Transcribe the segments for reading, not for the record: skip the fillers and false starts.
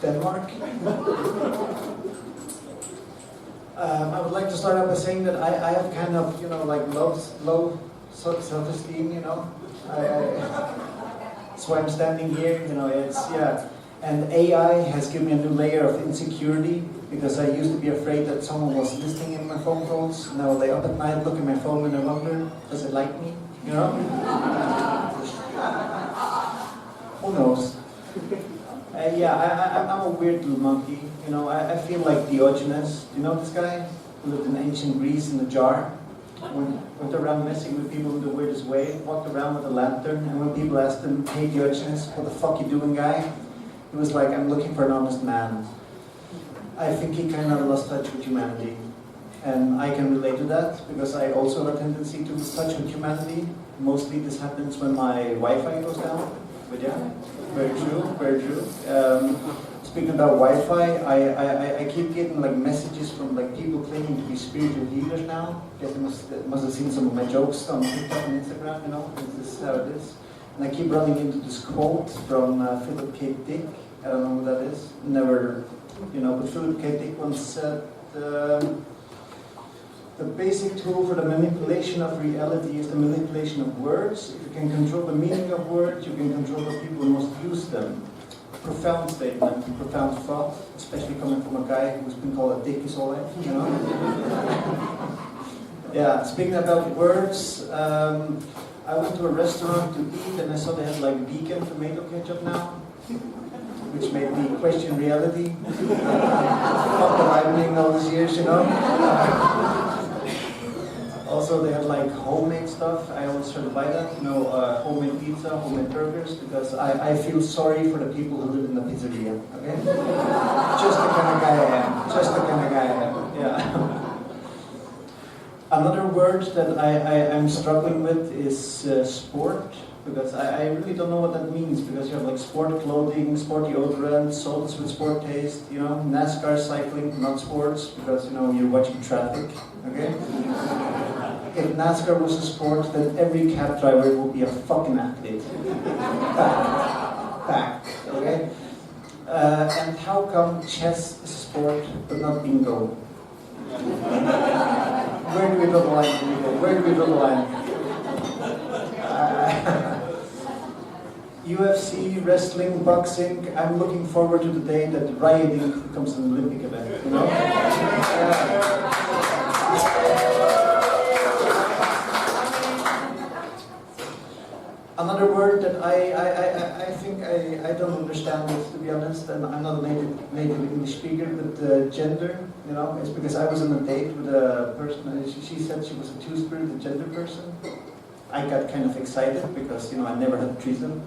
Denmark. I would like to start out by saying that I have kind of, like low self-esteem, that's why I'm standing here, And AI has given me a new layer of insecurity because I used to be afraid that someone was listening in my phone calls. Now they up at night, look at my phone and I wonder, does it like me? Who knows? I'm a weird little monkey. I feel like Diogenes. You know this guy who lived in ancient Greece in a jar? Went around messing with people in the weirdest way, walked around with a lantern, and when people asked him, "Hey Diogenes, what the fuck you doing, guy?" He was like, "I'm looking for an honest man." I think he kind of lost touch with humanity. And I can relate to that, because I also have a tendency to lose touch with humanity. Mostly this happens when my Wi-Fi goes down. But yeah, very true, very true. Speaking about Wi-Fi, I keep getting like messages from like people claiming to be spiritual healers now. Guess they must have seen some of my jokes on TikTok and Instagram, this is how it is. And I keep running into this quote from Philip K. Dick. I don't know who that is. Never, but Philip K. Dick once said, the basic tool for the manipulation of reality is the manipulation of words. If you can control the meaning of words, you can control the people who must use them. Profound statement, profound thought, especially coming from a guy who's been called a dick his whole life, Yeah, speaking about words, I went to a restaurant to eat and I saw they had like vegan tomato ketchup now, which made me question reality. What have I been doing all these years, Also, they had like homemade stuff. I always try to buy that, homemade pizza, homemade burgers, because I feel sorry for the people who live in the pizzeria, okay? Just the kind of guy I am, yeah. Another word that I'm struggling with is sport, because I really don't know what that means, because you have like sport clothing, sport deodorant, salts with sport taste, NASCAR cycling, not sports, because you're watching traffic, okay? If NASCAR was a sport, then every cab driver would be a fucking athlete. Fact, okay? And how come chess is a sport, but not bingo? Where do we draw the line? Where do we draw the line? UFC, wrestling, boxing, I'm looking forward to the day that rioting becomes an Olympic event, Another word that I think I don't understand it, to be honest, and I'm not a native English speaker, but gender, it's because I was on a date with a person, and she said she was a two-spirit, a gender person. I got kind of excited because, I never had a threesome,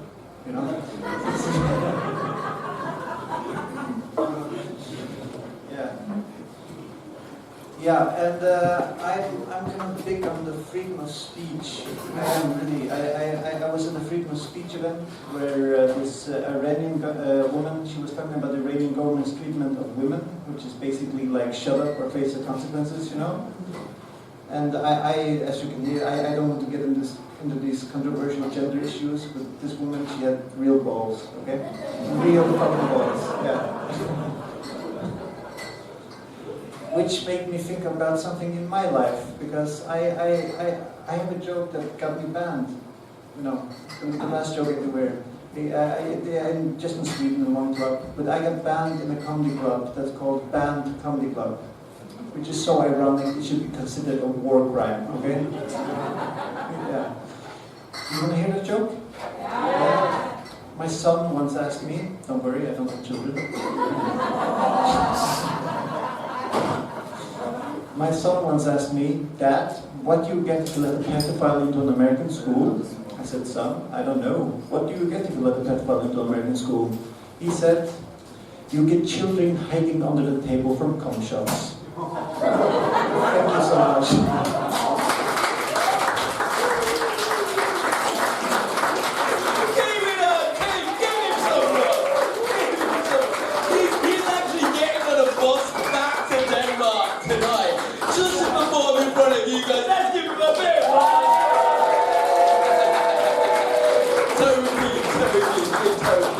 Yeah, and I'm kind of big on the freedom of speech. I am really. I was at a freedom of speech event where this Iranian woman, she was talking about the Iranian government's treatment of women, which is basically like shut up or face the consequences, And I as you can hear, I don't want to get into these controversial gender issues, but this woman, she had real balls, okay? Real fucking balls, yeah. Which made me think about something in my life, because I have a joke that got me banned, the last joke everywhere. I'm just in Sweden in one club, but I got banned in a comedy club that's called Banned Comedy Club, which is so ironic, it should be considered a war crime, okay? Yeah. You want to hear the joke? Yeah. My son once asked me, don't worry, I don't have children. My son once asked me, "Dad, what do you get if you let a pedophile into an American school?" I said, "Son, I don't know. What do you get if you let a pedophile into an American school?" He said, "You get children hiding under the table from cum shots." Thank you so much.